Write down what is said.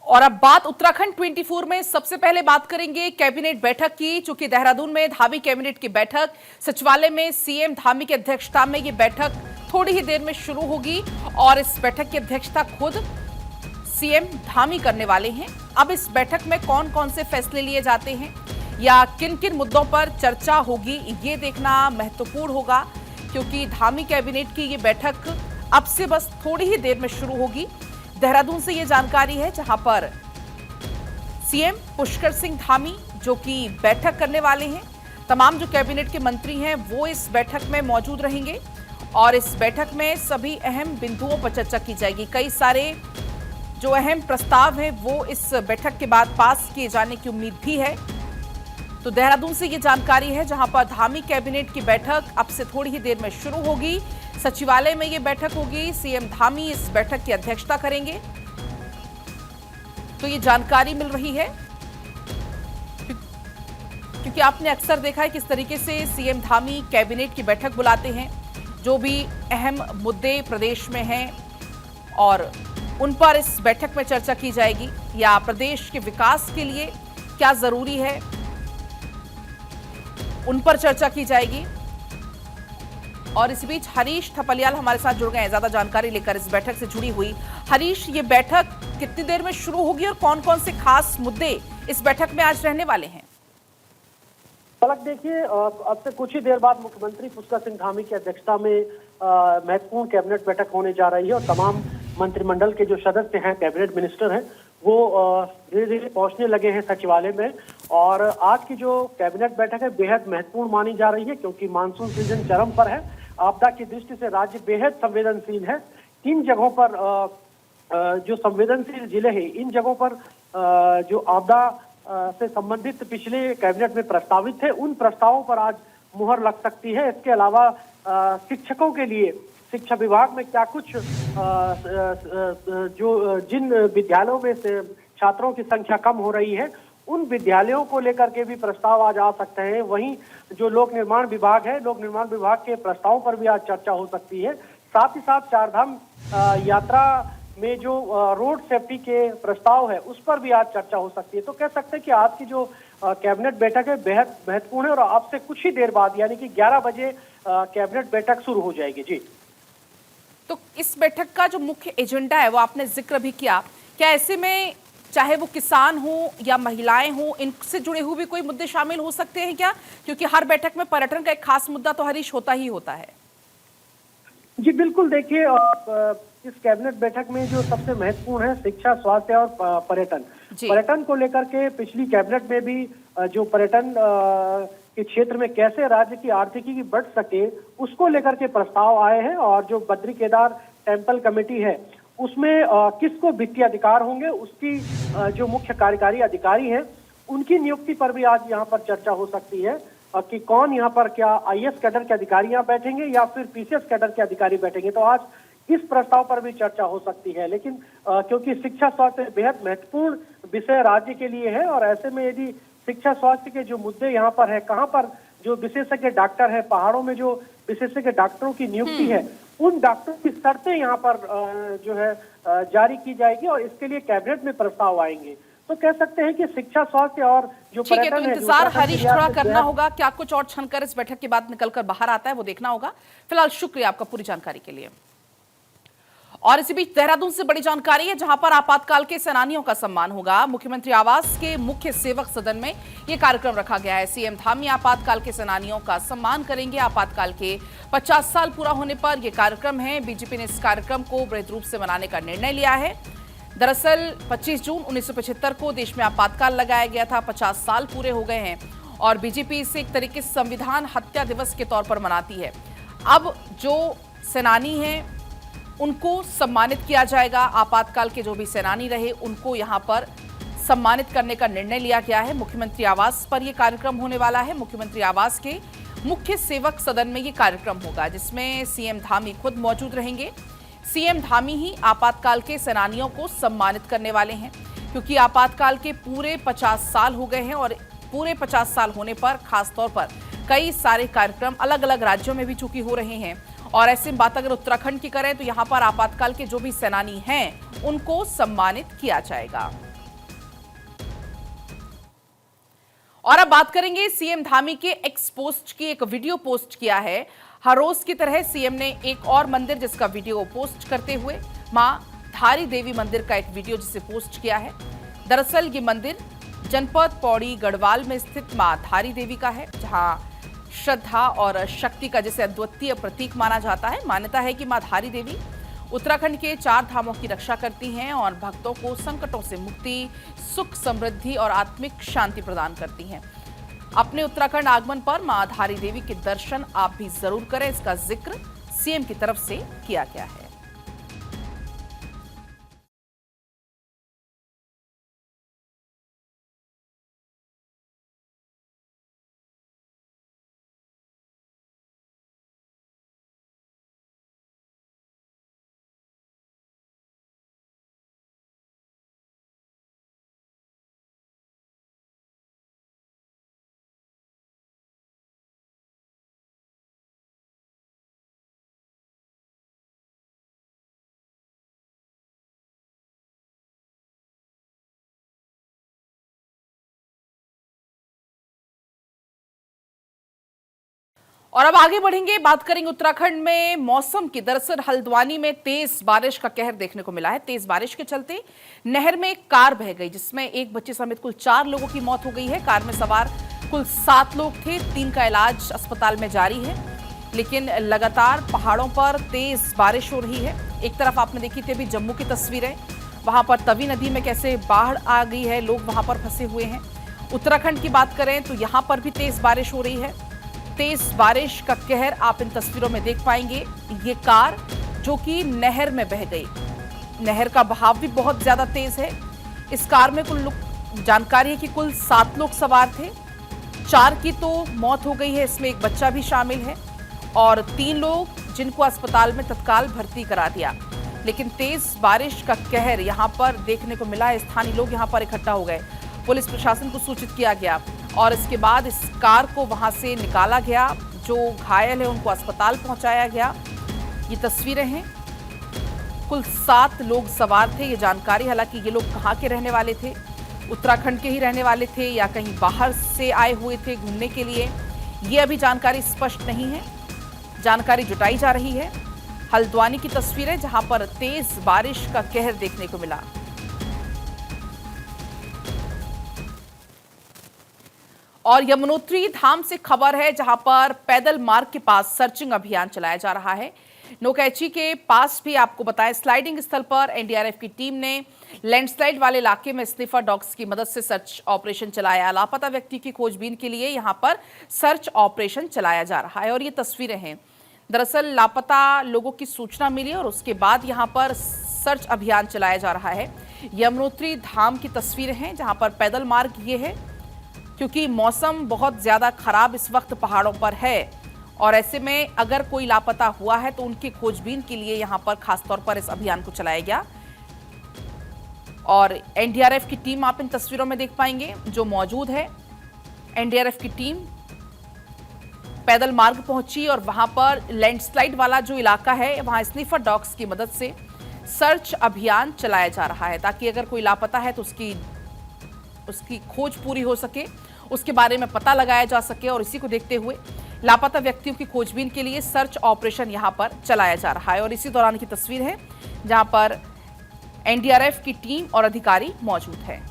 और अब बात उत्तराखंड 24 में सबसे पहले बात करेंगे कैबिनेट बैठक की। चूंकि देहरादून में धामी कैबिनेट की बैठक सचिवालय में सीएम धामी की अध्यक्षता में ये बैठक थोड़ी ही देर में शुरू होगी और इस बैठक की अध्यक्षता खुद सीएम धामी करने वाले हैं। अब इस बैठक में कौन कौन से फैसले लिए जाते हैं या किन किन मुद्दों पर चर्चा होगी, ये देखना महत्वपूर्ण होगा, क्योंकि धामी कैबिनेट की ये बैठक अब से बस थोड़ी ही देर में शुरू होगी। देहरादून से ये जानकारी है, जहां पर सीएम पुष्कर सिंह धामी जो कि बैठक करने वाले हैं। तमाम जो कैबिनेट के मंत्री हैं वो इस बैठक में मौजूद रहेंगे और इस बैठक में सभी अहम बिंदुओं पर चर्चा की जाएगी। कई सारे जो अहम प्रस्ताव हैं वो इस बैठक के बाद पास किए जाने की उम्मीद भी है। तो देहरादून से ये जानकारी है, जहां पर धामी कैबिनेट की बैठक अब से थोड़ी ही देर में शुरू होगी। सचिवालय में ये बैठक होगी, सीएम धामी इस बैठक की अध्यक्षता करेंगे। तो ये जानकारी मिल रही है, क्योंकि आपने अक्सर देखा है किस तरीके से सीएम धामी कैबिनेट की बैठक बुलाते हैं। जो भी अहम मुद्दे प्रदेश में हैं और उन पर इस बैठक में चर्चा की जाएगी, या प्रदेश के विकास के लिए क्या जरूरी है उन पर चर्चा की जाएगी। और इस बीच हरीश थपलियाल हमारे साथ जुड़ गए हैं ज्यादा जानकारी लेकर इस बैठक से जुड़ी हुई। हरीश, ये बैठक कितनी देर में शुरू होगी और कौन कौन से खास मुद्दे इस बैठक में आज रहने वाले हैं? पलक, देखिए, अब से कुछ ही देर बाद मुख्यमंत्री पुष्कर सिंह धामी की अध्यक्षता में महत्वपूर्ण कैबिनेट बैठक होने जा रही है और तमाम मंत्रिमंडल के जो सदस्य हैं, कैबिनेट मिनिस्टर हैं, वो धीरे धीरे पहुंचने लगे हैं सचिवालय में। और आज की जो कैबिनेट बैठक है बेहद महत्वपूर्ण मानी जा रही है, क्योंकि मानसून सीजन चरम पर है। आपदा की दृष्टि से राज्य बेहद संवेदनशील है। इन जगहों पर जो संवेदनशील जिले हैं, इन जगहों पर जो आपदा से संबंधित पिछले कैबिनेट में प्रस्तावित थे, उन प्रस्तावों पर आज मुहर लग सकती है। इसके अलावा शिक्षकों के लिए शिक्षा विभाग में क्या कुछ जो जिन विद्यालयों में से छात्रों की संख्या कम हो रही है, उन विद्यालयों को लेकर के भी प्रस्ताव आज आ सकते हैं। वहीं जो लोक निर्माण विभाग है, लोक निर्माण विभाग के प्रस्तावों पर भी आज चर्चा हो सकती है। साथ ही साथ चारधाम यात्रा में जो रोड सेफ्टी के प्रस्ताव है, उस पर भी आज चर्चा हो सकती है। तो कह सकते हैं कि आज की जो कैबिनेट बैठक है बेहद महत्वपूर्ण है और अब से कुछ ही देर बाद यानी कि 11 बजे कैबिनेट बैठक शुरू हो जाएगी। जी, तो इस बैठक का जो मुख्य एजेंडा है वो आपने जिक्र भी किया, क्या ऐसे में चाहे वो किसान हो या महिलाएं हो, इनसे जुड़े हुए भी कोई मुद्दे शामिल हो सकते हैं क्या? क्योंकि हर बैठक में पर्यटन का एक खास मुद्दा तो हरीश होता ही होता है। जी बिल्कुल, देखिए, इस कैबिनेट बैठक में जो सबसे महत्वपूर्ण है शिक्षा, स्वास्थ्य और पर्यटन। पर्यटन को लेकर के पिछली कैबिनेट में भी जो पर्यटन के क्षेत्र में कैसे राज्य की आर्थिकी की बढ़ सके, उसको लेकर के प्रस्ताव आए हैं। और जो बद्री केदार टेम्पल कमेटी है, उसमें किसको वित्तीय अधिकार होंगे, उसकी जो मुख्य कार्यकारी अधिकारी हैं, उनकी नियुक्ति पर भी आज यहाँ पर चर्चा हो सकती है कि कौन यहाँ पर, क्या आईएएस कैडर के अधिकारी यहाँ बैठेंगे या फिर पीसीएस कैडर के अधिकारी बैठेंगे। तो आज इस प्रस्ताव पर भी चर्चा हो सकती है। लेकिन क्योंकि शिक्षा स्वास्थ्य बेहद महत्वपूर्ण विषय राज्य के लिए है और ऐसे में यदि शिक्षा स्वास्थ्य के जो मुद्दे यहाँ पर है, कहाँ पर जो विशेषज्ञ डॉक्टर है, पहाड़ों में जो विशेषज्ञ डॉक्टरों की नियुक्ति है, उन डॉक्टरों की शर्तें यहाँ पर जो है जारी की जाएगी और इसके लिए कैबिनेट में प्रस्ताव आएंगे। तो कह सकते हैं कि शिक्षा, स्वास्थ्य और जो पर्यटन है, इंतजार हरीश थोड़ा करना होगा, क्या कुछ और छनकर इस बैठक के बाद निकलकर बाहर आता है वो देखना होगा। फिलहाल शुक्रिया आपका पूरी जानकारी के लिए। और इसी बीच देहरादून से बड़ी जानकारी है, जहां पर आपातकाल के सेनानियों का सम्मान होगा। मुख्यमंत्री आवास के मुख्य सेवक सदन में यह कार्यक्रम रखा गया है। सीएम धामी आपातकाल के सेनानियों का सम्मान करेंगे। आपातकाल के 50 साल पूरा होने पर यह कार्यक्रम है। बीजेपी ने इस कार्यक्रम को वृहद रूप से मनाने का निर्णय लिया है। दरअसल 25 जून 1975 को देश में आपातकाल लगाया गया था। 50 साल पूरे हो गए हैं और बीजेपी इसे एक तरीके से संविधान हत्या दिवस के तौर पर मनाती है। अब जो सेनानी हैं उनको सम्मानित किया जाएगा। आपातकाल के जो भी सेनानी रहे उनको यहां पर सम्मानित करने का निर्णय लिया गया है। मुख्यमंत्री आवास पर यह कार्यक्रम होने वाला है। मुख्यमंत्री आवास के मुख्य सेवक सदन में यह कार्यक्रम होगा, जिसमें सीएम धामी खुद मौजूद रहेंगे। सीएम धामी ही आपातकाल के सेनानियों को सम्मानित करने वाले हैं, क्योंकि आपातकाल के पूरे 50 साल हो गए हैं और पूरे 50 साल होने पर खासतौर पर कई सारे कार्यक्रम अलग अलग राज्यों में भी चूंकि हो रहे हैं। और ऐसे में बात अगर उत्तराखंड की करें तो यहाँ पर आपातकाल के जो भी सेनानी हैं उनको सम्मानित किया जाएगा। और अब बात करेंगे सीएम धामी के एक्स पोस्ट की। एक वीडियो पोस्ट किया है। हर रोज की तरह सीएम ने एक और मंदिर जिसका वीडियो पोस्ट करते हुए मां धारी देवी मंदिर का एक वीडियो जिसे पोस्ट किया है। दरअसल ये मंदिर जनपद पौड़ी गढ़वाल में स्थित मां धारी देवी का है, जहां श्रद्धा और शक्ति का जिसे अद्वितीय प्रतीक माना जाता है। मान्यता है कि मां धारी देवी उत्तराखंड के 4 धामों की रक्षा करती हैं और भक्तों को संकटों से मुक्ति, सुख, समृद्धि और आत्मिक शांति प्रदान करती हैं। अपने उत्तराखंड आगमन पर मां धारी देवी के दर्शन आप भी जरूर करें, इसका जिक्र सीएम की तरफ से किया गया है। और अब आगे बढ़ेंगे, बात करेंगे उत्तराखंड में मौसम की। दरअसल हल्द्वानी में तेज बारिश का कहर देखने को मिला है। तेज बारिश के चलते नहर में एक कार बह गई, जिसमें एक बच्चे समेत कुल 4 लोगों की मौत हो गई है। कार में सवार कुल 7 लोग थे। 3 का इलाज अस्पताल में जारी है, लेकिन लगातार पहाड़ों पर तेज बारिश हो रही है। एक तरफ आपने देखी थी अभी जम्मू की तस्वीरें, वहां पर तवी नदी में कैसे बाढ़ आ गई है, लोग वहां पर फंसे हुए हैं। उत्तराखंड की बात करें तो यहां पर भी तेज बारिश हो रही है। तेज बारिश का कहर आप इन तस्वीरों में देख पाएंगे। ये कार जो कि नहर में बह गई, नहर का बहाव भी बहुत ज्यादा तेज है। इस कार में कुल जानकारी है कि कुल 7 लोग सवार थे। 4 की तो मौत हो गई है, इसमें एक बच्चा भी शामिल है, और 3 लोग जिनको अस्पताल में तत्काल भर्ती करा दिया। लेकिन तेज बारिश का कहर यहां पर देखने को मिला है। स्थानीय लोग यहां पर इकट्ठा हो गए, पुलिस प्रशासन को सूचित किया गया और इसके बाद इस कार को वहां से निकाला गया। जो घायल है उनको अस्पताल पहुंचाया गया। ये तस्वीरें हैं। कुल 7 लोग सवार थे, ये जानकारी। हालांकि ये लोग कहां के रहने वाले थे, उत्तराखंड के ही रहने वाले थे या कहीं बाहर से आए हुए थे घूमने के लिए, ये अभी जानकारी स्पष्ट नहीं है। जानकारी जुटाई जा रही है। हल्द्वानी की तस्वीरें जहां पर तेज बारिश का कहर देखने को मिला। और यमुनोत्री धाम से खबर है, जहां पर पैदल मार्ग के पास सर्चिंग अभियान चलाया जा रहा है। नोकैची के पास भी आपको बताएं, स्लाइडिंग स्थल पर एनडीआरएफ की टीम ने लैंडस्लाइड वाले इलाके में स्निफर डॉग्स की मदद से सर्च ऑपरेशन चलाया। लापता व्यक्ति की खोजबीन के लिए यहां पर सर्च ऑपरेशन चलाया जा रहा है। और ये तस्वीरें हैं। दरअसल लापता लोगों की सूचना मिली और उसके बाद यहां पर सर्च अभियान चलाया जा रहा है। यमुनोत्री धाम की तस्वीरें हैं, जहां पर पैदल मार्ग ये है, क्योंकि मौसम बहुत ज्यादा खराब इस वक्त पहाड़ों पर है और ऐसे में अगर कोई लापता हुआ है तो उनकी खोजबीन के लिए यहां पर खासतौर पर इस अभियान को चलाया गया। और एनडीआरएफ की टीम आप इन तस्वीरों में देख पाएंगे जो मौजूद है। एनडीआरएफ की टीम पैदल मार्ग पहुंची और वहां पर लैंडस्लाइड वाला जो इलाका है वहां स्निफर डॉग्स की मदद से सर्च अभियान चलाया जा रहा है, ताकि अगर कोई लापता है तो उसकी खोज पूरी हो सके, उसके बारे में पता लगाया जा सके। और इसी को देखते हुए लापता व्यक्तियों की खोजबीन के लिए सर्च ऑपरेशन यहां पर चलाया जा रहा है। और इसी दौरान की तस्वीर है जहां पर एनडीआरएफ की टीम और अधिकारी मौजूद है।